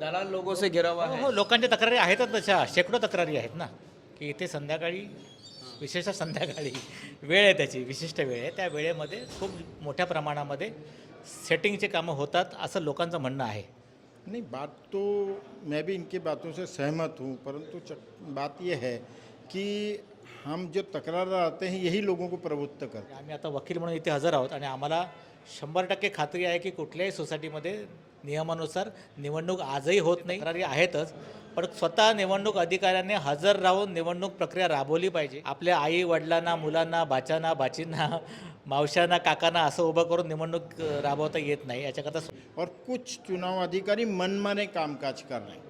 दलाल लोगों से घिरा हुआ है। हो, लोकांच्या तक्रारी आहेतच तशा, शेकडो तक्रारी आहेत ना, की इथे संध्याकाळी, विशेषतः संध्याकाळी वेळ आहे, त्याची विशिष्ट वेळ आहे, त्या वेळेमध्ये खूप मोठ्या प्रमाणामध्ये सेटिंगचे कामं होतात असं लोकांचं म्हणणं आहे. नहीं, बात तो मैं भी इनकी बातों से सहमत हूँ, परंतु बात यह है कि हम जो तकरार आते हैं यही लोगों को प्रवृत्त करते आम्ही आता वकील म्हणून इथे हजर आहोत आणि आम्हाला 100% खात्री आहे की कुठल्याही सोसायटीमध्ये नियमानुसार निवडणूक आजही होत नाही. तक्रारी आहेतच, पण स्वतः निवडणूक अधिकाऱ्यांनी हजर राहून निवडणूक प्रक्रिया राबवली पाहिजे. आपल्या आई वडिलांना, मुलांना, बाच्यांना, बाचींना, मावशांना, काकांना असं उभं करून निवडणूक राबवता येत नाही. याच्याकरता और कुछ चुनाव अधिकारी मनमाने कामकाज कर रहे हैं।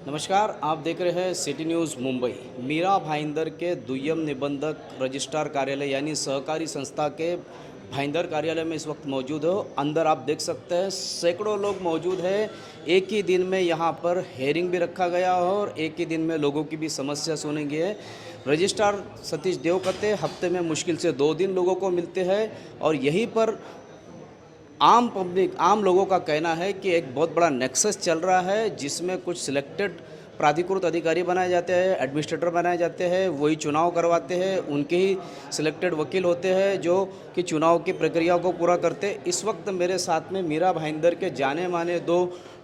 नमस्कार, आप देख रहे हैं सिटी न्यूज़ मुंबई। मीरा भाईंदर के दुय्यम निबंधक रजिस्ट्रार कार्यालय यानी सहकारी संस्था के भाईंदर कार्यालय में इस वक्त मौजूद हो। अंदर आप देख सकते हैं सैकड़ों लोग मौजूद हैं। एक ही दिन में यहाँ पर हेयरिंग भी रखा गया है और एक ही दिन में लोगों की भी समस्या सुनी गई है। रजिस्ट्रार सतीश देवकते हफ्ते में मुश्किल से 2 दिन लोगों को मिलते हैं और यहीं पर आम लोगों का कहना है कि एक बहुत बड़ा नेक्सस चल रहा है, जिसमें कुछ सिलेक्टेड प्राधिकृत अधिकारी बनाए जाते हैं, एडमिनिस्ट्रेटर बनाए जाते हैं, वही चुनाव करवाते हैं, उनके ही सिलेक्टेड वकील होते हैं जो कि चुनाव की प्रक्रिया को पूरा करते हैं। इस वक्त मेरे साथ में मीरा भाईंदर के जाने माने 2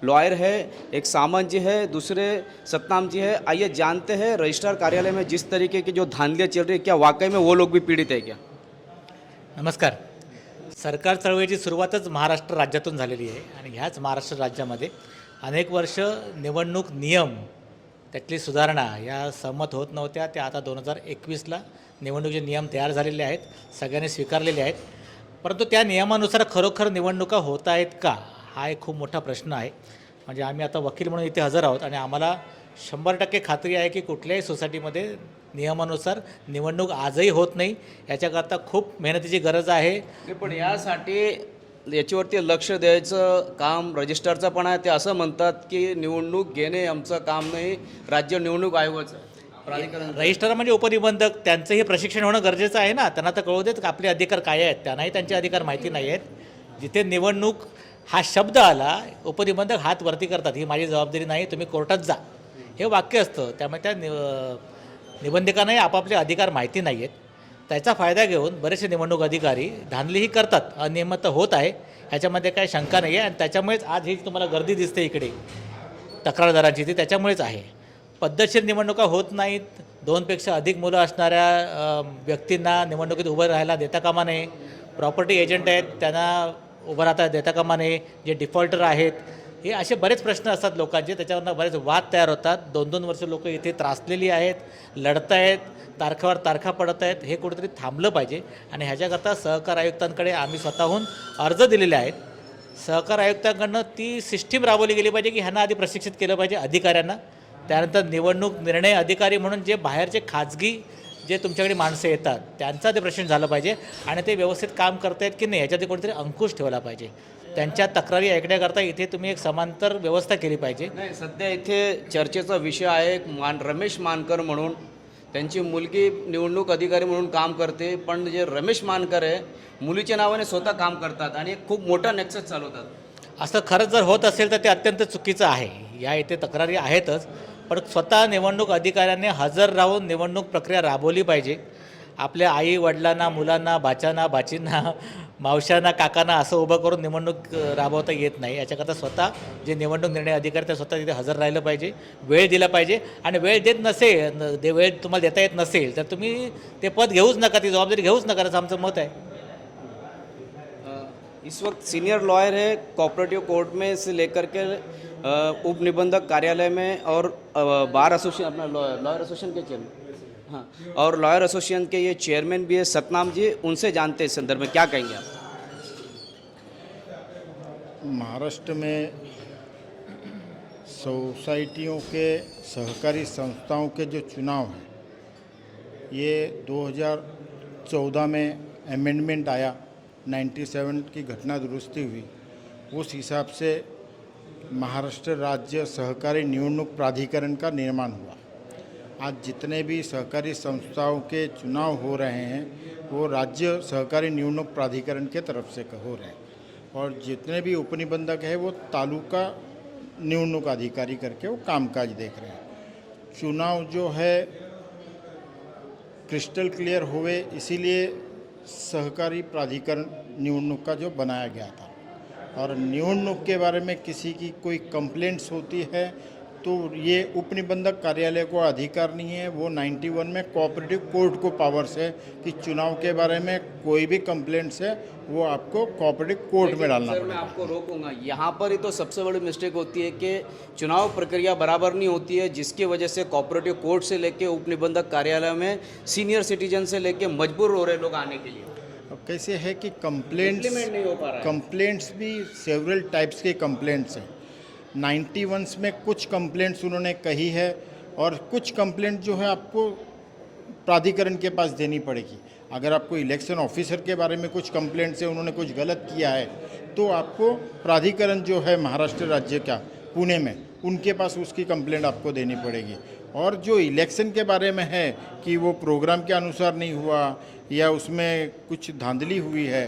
लॉयर है, एक सामंत जी है, दूसरे सतनाम जी है। आइए जानते हैं रजिस्ट्रार कार्यालय में जिस तरीके की जो धांधलियाँ चल रही है, क्या वाकई में वो लोग भी पीड़ित है क्या? नमस्कार. सरकार चळवळीची सुरुवातच महाराष्ट्र राज्यातून झालेली आहे आणि ह्याच महाराष्ट्र राज्यामध्ये अनेक वर्ष निवडणूक नियम, त्यातली सुधारणा या सहमत होत नव्हत्या. त्या आता 2021ला निवडणुकीचे नियम तयार झालेले आहेत, सगळ्यांनी स्वीकारलेले आहेत. परंतु त्या नियमानुसार खरोखर निवडणुका होत आहेत का, हा एक खूप मोठा प्रश्न आहे. म्हणजे आम्ही आता वकील म्हणून इथे हजर आहोत आणि आम्हाला 100% खात्री आहे की कुठल्याही सोसायटीमध्ये नियमानुसार निवडणूक आजही होत नाही. याच्याकरता खूप मेहनतीची गरज आहे. पण यासाठी याच्यावरती लक्ष द्यायचं काम रजिस्ट्रारचं पण आहे. ते असं म्हणतात की निवडणूक घेणे आमचं काम नाही, राज्य निवडणूक आयोगाचं प्राधिकरण. रजिस्ट्रार म्हणजे उपनिबंधक, त्यांचंही प्रशिक्षण होणं गरजेचं आहे ना. त्यांना तर कळू देत का आपले अधिकार काय आहेत, त्यांनाही त्यांचे अधिकार माहिती नाही आहेत. जिथे निवडणूक हा शब्द आला, उपनिबंधक हात वरती करतात, ही माझी जबाबदारी नाही, तुम्ही कोर्टात जा, हे वाक्य असतं. त्यामुळे त्या निबंधकांनाही आपापले अधिकार माहिती नाही आहेत. त्याचा फायदा घेऊन बरेचसे निवडणूक अधिकारी धांदलीही करतात, अनियमितता होत आहे, ह्याच्यामध्ये काही शंका नाही आहे. आणि त्याच्यामुळेच आज ही तुम्हाला गर्दी दिसते इकडे तक्रारदारांची, ती त्याच्यामुळेच आहे. पद्धतशीर निवडणुका होत नाहीत. 2पेक्षा अधिक मुलं असणाऱ्या व्यक्तींना निवडणुकीत उभं राहायला देता कामा नये. प्रॉपर्टी एजंट आहेत, त्यांना उभं राहता देता कामा नये. जे डिफॉल्टर आहेत, हे असे बरेच प्रश्न असतात लोकांचे, त्याच्यावरनं बरेच वाद तयार होतात. 2-2 वर्ष लोक इथे त्रासलेली आहेत, लढत आहेत, तारखावर तारखा पडत आहेत. हे कुठेतरी थांबलं पाहिजे आणि ह्याच्याकरता सहकार आयुक्तांकडे आम्ही स्वतःहून अर्ज दिलेले आहेत. सहकार आयुक्तांकडनं ती सिस्टीम राबवली गेली पाहिजे की ह्यांना आधी प्रशिक्षित केलं पाहिजे अधिकाऱ्यांना. त्यानंतर निवडणूक निर्णय अधिकारी म्हणून जे बाहेरचे खाजगी जे तुमच्याकडे माणसं येतात त्यांचा ते प्रश्न झालं पाहिजे आणि ते व्यवस्थित काम करतायत की नाही याच्यात कोणीतरी अंकुश ठेवला पाहिजे. त्यांच्या तक्रारी ऐकण्याकरता इथे तुम्ही एक समांतर व्यवस्था केली पाहिजे. नाही, सध्या इथे चर्चेचा विषय आहे रमेश मानकर म्हणून, त्यांची मुलगी निवडणूक अधिकारी म्हणून काम करते. पण जे रमेश मानकर आहे, मुलीच्या नावाने स्वतः काम करतात आणि एक खूप मोठा नेक्सस चालवतात. असं खरंच जर होत असेल तर ते अत्यंत चुकीचं आहे. या इथे तक्रारी आहेतच, पण स्वतः निवडणूक अधिकाऱ्यांनी हजर राहून निवडणूक प्रक्रिया राबवली पाहिजे. आपल्या आई वडिलांना, मुलांना, बाच्यांना, बाचींना, मावशांना, काकांना असं उभं करून निवडणूक राबवता येत नाही. याच्याकरता स्वतः जे निवडणूक निर्णय अधिकारी ते स्वतः तिथे हजर राहिलं पाहिजे, वेळ दिला पाहिजे. आणि वेळ देत नसेल, वेळ तुम्हाला देता येत नसेल तर तुम्ही ते पद घेऊच नका, ती जबाबदारी घेऊच नका, असं आमचं मत आहे. इस वक्त सीनियर लॉयर है कोऑपरेटिव कोर्ट में से लेकर के उप निबंधक कार्यालय में और बार एसोसिएशन, अपना लॉयर एसोसिएशन के चेयरमैन, हाँ, और लॉयर एसोसिएशन के ये चेयरमैन भी है सतनाम जी. उनसे जानते हैं इस संदर्भ में क्या कहेंगे आप? महाराष्ट्र में सोसाइटियों के, सहकारी संस्थाओं के जो चुनाव हैं, ये 2014 में अमेंडमेंट आया, 97 की घटना दुरुस्ती हुई, उस हिसाब से महाराष्ट्र राज्य सहकारी निवडणूक प्राधिकरण का निर्माण हुआ. आज जितने भी सहकारी संस्थाओं के चुनाव हो रहे हैं वो राज्य सहकारी निवडणूक प्राधिकरण के तरफ से हो रहे हैं और जितने भी उपनिबंधक हैं वो तालुका निवडणूक अधिकारी करके वो कामकाज देख रहे हैं। चुनाव जो है क्रिस्टल क्लियर हुए, इसीलिए सहकारी प्राधिकरण निवडणूक का जो बनाया गया था। और निवडणूक के बारे में किसी की कोई कंप्लेंट्स होती है तो ये उप निबंधक कार्यालय को अधिकार नहीं है। वो 91 में कोऑपरेटिव कोर्ट को पावर्स है कि चुनाव के बारे में कोई भी कंप्लेंट्स है वो आपको कोऑपरेटिव कोर्ट में डालना सर मैं पड़ेगा। आपको रोकूंगा, यहाँ पर ही तो सबसे बड़ी मिस्टेक होती है कि चुनाव प्रक्रिया बराबर नहीं होती है, जिसकी वजह से कोऑपरेटिव कोर्ट से लेके उप निबंधक कार्यालय में सीनियर सिटीजन से लेके मजबूर हो रहे लोग आने के लिए। अब कैसे है कि Implement नहीं हो पा रहा है। कंप्लेंट्स भी सेवरल टाइप्स के कंप्लेंट्स हैं। 91 में कुछ कंप्लेंट्स उन्होंने कही है और कुछ कंप्लेंट जो है आपको प्राधिकरण के पास देनी पड़ेगी। अगर आपको इलेक्शन ऑफिसर के बारे में कुछ कंप्लेंट्स है, उन्होंने कुछ गलत किया है, तो आपको प्राधिकरण जो है महाराष्ट्र राज्य का पुणे में, उनके पास उसकी कंप्लेंट आपको देनी पड़ेगी। और जो इलेक्शन के बारे में है कि वो प्रोग्राम के अनुसार नहीं हुआ या उसमें कुछ धांधली हुई है,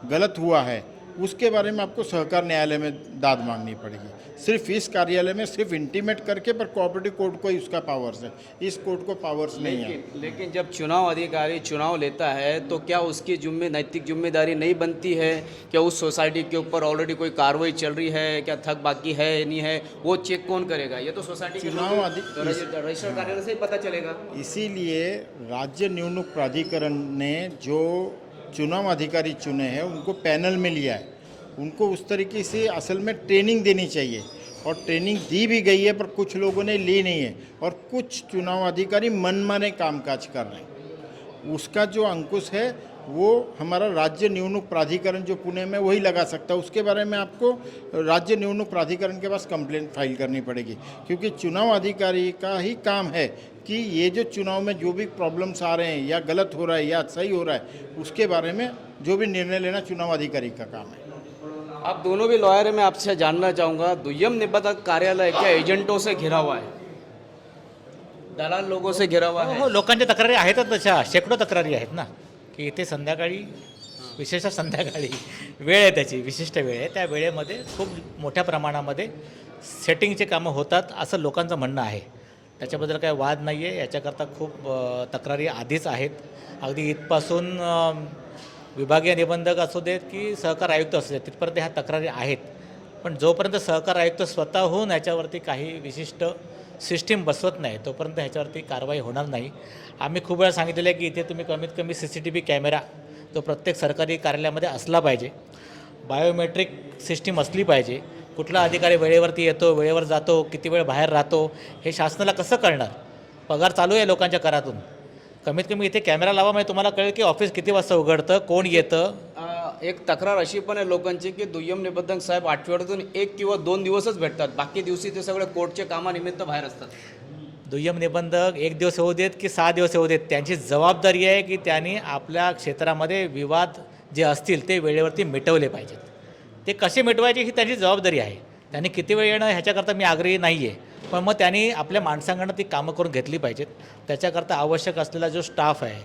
गलत हुआ है, उसके बारे में आपको सहकार न्यायालय में दाद मांगनी पड़ेगी। सिर्फ इस कार्यालय में सिर्फ इंटीमेट करके, पर कोऑपरेटिव कोर्ट को ही उसका पावर्स है, इस कोर्ट को पावर्स नहीं है। लेकिन जब चुनाव अधिकारी चुनाव लेता है तो क्या उसकी नैतिक जिम्मेदारी नहीं बनती है? क्या उस सोसाइटी के ऊपर ऑलरेडी कोई कार्रवाई चल रही है, क्या थक बाकी है नहीं है, वो चेक कौन करेगा? ये तो सोसाइटी के चुनाव रजिस्टर कार्यालय से ही पता चलेगा। इसीलिए राज्य निवडणूक प्राधिकरण ने जो चुनाव अधिकारी चुने हैं उनको पैनल में लिया है। उनको उस तरीके से असल में ट्रेनिंग देनी चाहिए और ट्रेनिंग दी भी गई है, पर कुछ लोगों ने ली नहीं है और कुछ चुनाव अधिकारी मनमाने कामकाज कर रहे हैं। उसका जो अंकुश है वो हमारा राज्य निवडणूक प्राधिकरण जो पुणे में वही लगा सकता है। उसके बारे में आपको राज्य निवडणूक प्राधिकरण के पास कंप्लेंट फाइल करनी पड़ेगी, क्योंकि चुनाव अधिकारी का ही काम है कि ये जो चुनाव में जो भी प्रॉब्लम्स आ रहे हैं या गलत हो रहा है या सही हो रहा है, उसके बारे में जो भी निर्णय लेना चुनाव अधिकारी का काम है। आप दोनों भी लॉयर हैं, मैं आपसे जानना चाहूँगा, दुय्यम निबंधक कार्यालय क्या एजंटों से घिरा हुआ है, दलाल लोगों से घिरा हुआ है? हो, लोकांच्या तक्रारी आहेतच तशा, शेकडो तक्रारी आहेत ना, की इथे संध्याकाळी, विशेषतः संध्याकाळी वेळ आहे, त्याची विशिष्ट वेळ आहे, त्या वेळेमध्ये खूप मोठ्या प्रमाणामध्ये सेटिंगचे कामं होतात असं लोकांचं म्हणणं आहे। त्याच्याबद्दल काही वाद नाही आहे। याच्याकरता खूप तक्रारी आधीच आहेत। अगदी इथपासून विभागीय निबंधक असू देत की सहकार आयुक्त असू देत, तिथपर्यंत ह्या तक्रारी आहेत। पण जोपर्यंत सहकार आयुक्त स्वतःहून याच्यावरती काही विशिष्ट सिस्टीम बसवत नाही तोपर्यंत ह्याच्यावरती कारवाई होणार नाही। आम्ही खूप वेळा सांगितलेलं आहे की इथे तुम्ही कमीत कमी CCTV कॅमेरा तो प्रत्येक सरकारी कार्यालयामध्ये असला पाहिजे, बायोमेट्रिक सिस्टीम असली पाहिजे। कुठला अधिकारी वेळेवरती येतो, वेळेवर जातो, किती वेळ बाहेर राहतो, हे शासनाला कसं कळणार? पगार चालू आहे लोकांच्या करातून। कमीत कमी इथे कॅमेरा लावा, म्हणजे तुम्हाला कळेल की ऑफिस किती वाजता उघडतं, कोण येतं। एक तक्रार अशी पण आहे लोकांची की दुय्यम निबंधक साहेब आठवड्यातून 1 किंवा 2 दिवसच भेटतात, बाकी दिवशी ते सगळे कोर्टच्या कामानिमित्त बाहेर असतात। दुय्यम निबंधक 1 दिवस येऊ देत की 6 दिवस येऊ देत, त्यांची जबाबदारी आहे की त्यांनी आपल्या क्षेत्रामध्ये विवाद जे असतील ते वेळेवरती मिटवले पाहिजेत। ते कसे मिटवायचे ही त्यांची जबाबदारी आहे। त्यांनी किती वेळ येणं ह्याच्याकरता मी आग्रही नाही आहे, पण मग त्यांनी आपल्या माणसांकडनं ती कामं करून घेतली पाहिजेत। त्याच्याकरता आवश्यक असलेला जो स्टाफ आहे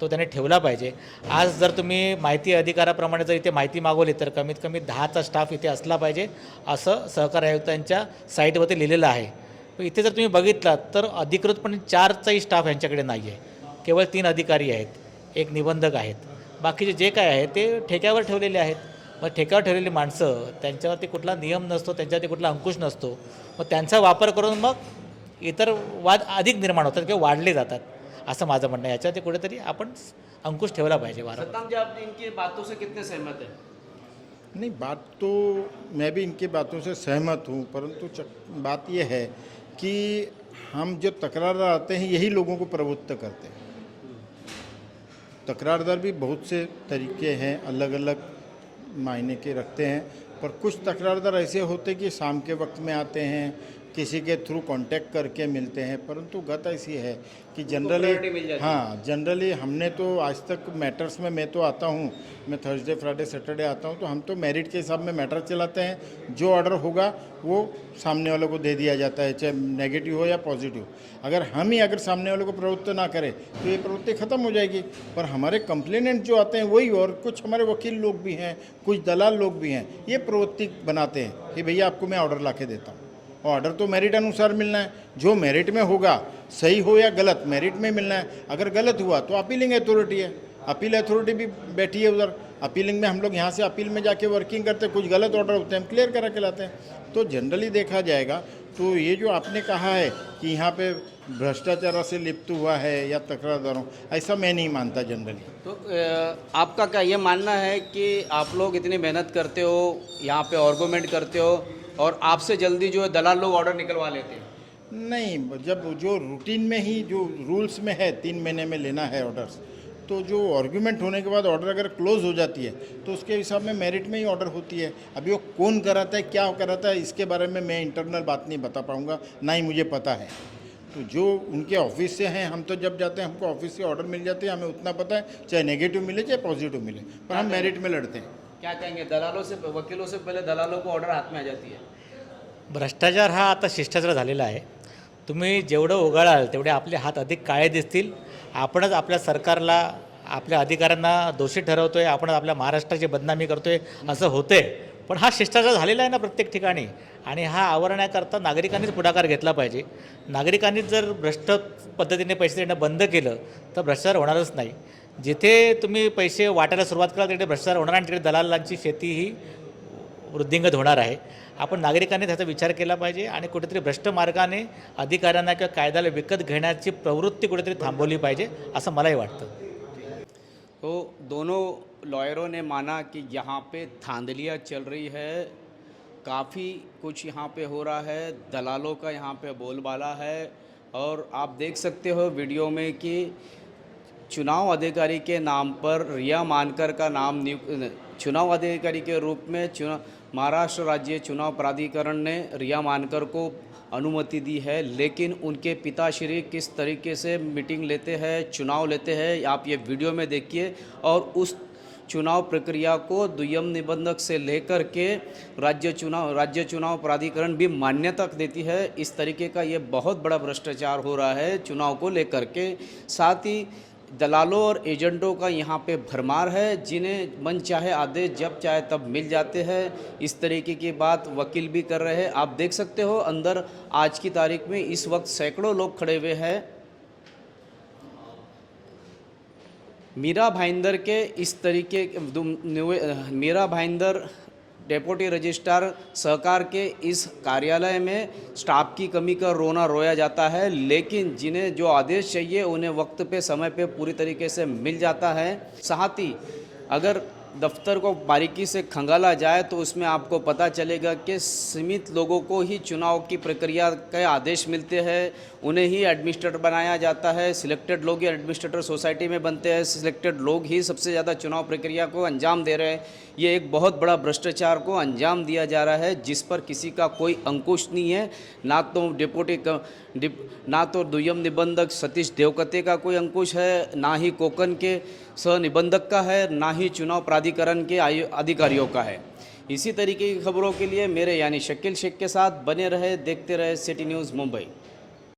तो त्याने ठेवला पाहिजे। आज जर तुम्ही माहिती अधिकाराप्रमाणे जर इथे माहिती मागवली तर कमीत कमी 10चा स्टाफ इथे असला पाहिजे असं सहकार आयुक्तांच्या साईटवरती लिहिलेलं आहे। इथे जर तुम्ही बघितलात तर अधिकृतपणे 4चाही स्टाफ यांच्याकडे नाही आहे, केवळ 3 अधिकारी आहेत, 1 निबंधक आहेत, बाकीचे जे काय आहे ते ठेक्यावर ठेवलेले आहेत। मग ठेक्यावर ठेवलेली माणसं त्यांच्यावरती कुठला नियम नसतो, त्यांच्यावरती कुठला अंकुश नसतो, मग त्यांचा वापर करून मग इतर वाद अधिक निर्माण होतात किंवा वाढले जातात असं माझं म्हणणं आहे। याच्यावरती कुठेतरी आपण अंकुश ठेवला पाहिजे। सत्ताम जी, आप इनकी बातों से कितने सहमत हैं? नहीं, बात तो मैं भी इनकी बातों से सहमत हूँ, परंतु बात यह है कि हम जो तकरार आते हैं यही लोगों को प्रवृत्त करते हैं। तकरारदार भी बहुत से तरीके हैं, अलग अलग मायने के रखते हैं, पर कुछ तकरारदार ऐसे होते कि शाम के वक्त में आते हैं, किसी के थ्रू कांटेक्ट करके मिलते हैं, परंतु गत ऐसी है कि जनरली हमने तो आज तक मैटर्स में, मैं तो आता हूँ, मैं थर्सडे फ्राइडे सैटरडे आता हूँ, तो हम तो मेरिट के हिसाब में मैटर चलाते हैं। जो ऑर्डर होगा वो सामने वाले को दे दिया जाता है, चाहे नेगेटिव हो या पॉजिटिव। अगर हम ही अगर सामने वाले को प्रवृत्त ना करें तो ये प्रवृत्ति ख़त्म हो जाएगी। पर हमारे कंप्लेनेंट जो आते हैं वही, और कुछ हमारे वकील लोग भी हैं, कुछ दलाल लोग भी हैं, ये प्रवृत्ति बनाते हैं कि भैया आपको मैं ऑर्डर ला के देता हूँ। ऑर्डर तो मेरिट अनुसार मिलना है, जो मेरिट में होगा, सही हो या गलत, मेरिट में मिलना है। अगर गलत हुआ तो अपीलिंग अथॉरिटी है, अपील अथॉरिटी भी बैठी है उधर। अपीलिंग में हम लोग यहाँ से अपील में जाके वर्किंग करते हैं, कुछ गलत ऑर्डर होते हैं हम क्लियर करा के लाते हैं। तो जनरली देखा जाएगा तो ये जो आपने कहा है कि यहाँ पे भ्रष्टाचार से लिप्त हुआ है या तकरारदारों, ऐसा मैं नहीं मानता जनरली। तो आपका क्या ये मानना है कि आप लोग इतनी मेहनत करते हो, यहाँ पे आर्गूमेंट करते हो और आपसे जल्दी जो है दलाल लोग ऑर्डर निकलवा लेते हैं? नहीं, जब जो रूटीन में ही जो रूल्स में है 3 महीने में लेना है ऑर्डर्स, तो जो आर्गूमेंट होने के बाद ऑर्डर अगर क्लोज हो जाती है तो उसके हिसाब में मेरिट में ही ऑर्डर होती है। अभी वो कौन कराता है, क्या कराता है, इसके बारे में मैं इंटरनल बात नहीं बता पाऊँगा, ना ही मुझे पता है। तो जो उनके ऑफिस से हैं, हम तो जब जाते हैं हमको ऑफिस से ऑर्डर मिल जाते हैं, हमें उतना पता है, चाहे नेगेटिव मिले चाहे पॉजिटिव मिले, पर हम मेरिट में लड़ते हैं। क्या कहेंगे, दलालों से, वकीलों से पहले दलालों को ऑर्डर हाथ में आ जाती है? भ्रष्टाचार हा आता शिष्टाचार झालेला आहे. तुम्ही जेवढं उगाळाल तेवढे आपले हात अधिक काळे दिसतील. आपणच आपल्या सरकारला, आपल्या अधिकाऱ्यांना दोषी ठरवतोय, आपणच आपल्या महाराष्ट्राची बदनामी करतोय, असं होते. पण हा शिष्टाचार झालेला आहे ना प्रत्येक ठिकाणी, आणि हा आवरण्याकरता नागरिकांनीच पुढाकार घेतला पाहिजे. नागरिकांनीच जर भ्रष्ट पद्धतीने पैसे देणं बंद केलं तर भ्रष्टाचार होणारच नाही. जिथे तुम्ही पैसे वाटायला सुरुवात कराल तिथे भ्रष्टाचार होणार आणि तिथे दलालांची शेती ही वृद्धिंगत होणार आहे. आपण नागरिकांनी त्याचा विचार केला पाहिजे आणि कुठेतरी भ्रष्ट मार्गाने अधिकाऱ्यांना किंवा कायद्याला विकत घेण्याची प्रवृत्ती कुठेतरी थांबवली पाहिजे असं मलाही वाटतं. तो दोनों लॉयरों ने माना कि यहाँ पे धांधलियाँ चल रही है, काफ़ी कुछ यहाँ पे हो रहा है, दलालों का यहाँ पे बोलबाला है। और आप देख सकते हो वीडियो में कि चुनाव अधिकारी के नाम पर रिया मानकर का नाम चुनाव अधिकारी के रूप में महाराष्ट्र राज्य चुनाव प्राधिकरण ने रिया मानकर को अनुमति दी है, लेकिन उनके पिताश्री किस तरीके से मीटिंग लेते हैं, चुनाव लेते हैं, आप ये वीडियो में देखिए। और उस चुनाव प्रक्रिया को दुय्यम निबंधक से लेकर के राज्य चुनाव प्राधिकरण भी मान्यता देती है। इस तरीके का ये बहुत बड़ा भ्रष्टाचार हो रहा है चुनाव को लेकर के। साथ ही दलालों और एजेंटों का यहाँ पे भरमार है, जिन्हें मन चाहे आदेश जब चाहे तब मिल जाते हैं। इस तरीके की बात वकील भी कर रहे हैं। आप देख सकते हो अंदर आज की तारीख में इस वक्त सैकड़ों लोग खड़े हुए हैं। मीरा भाईंदर के इस तरीके मीरा भाईंदर डेप्यूटी रजिस्ट्रार सहकार के इस कार्यालय में स्टाफ की कमी का रोना रोया जाता है, लेकिन जिन्हें जो आदेश चाहिए उन्हें वक्त पे समय पे पूरी तरीके से मिल जाता है। साथ ही अगर दफ्तर को बारीकी से खंगाला जाए तो उसमें आपको पता चलेगा कि सीमित लोगों को ही चुनाव की प्रक्रिया के आदेश मिलते हैं, उन्हें ही एडमिनिस्ट्रेटर बनाया जाता है। सिलेक्टेड लोग ही एडमिनिस्ट्रेटर सोसाइटी में बनते हैं, सिलेक्टेड लोग ही सबसे ज़्यादा चुनाव प्रक्रिया को अंजाम दे रहे हैं। ये एक बहुत बड़ा भ्रष्टाचार को अंजाम दिया जा रहा है, जिस पर किसी का कोई अंकुश नहीं है। ना तो दुय्यम निबंधक सतीश देवकते का कोई अंकुश है, ना ही कोकन के सह निबंधक का है, ना ही चुनाव प्राधिकरण के अधिकारियों का है। इसी तरीके की खबरों के लिए मेरे यानी शकील शेख के साथ बने रहे, देखते रहे सिटी न्यूज़ मुंबई।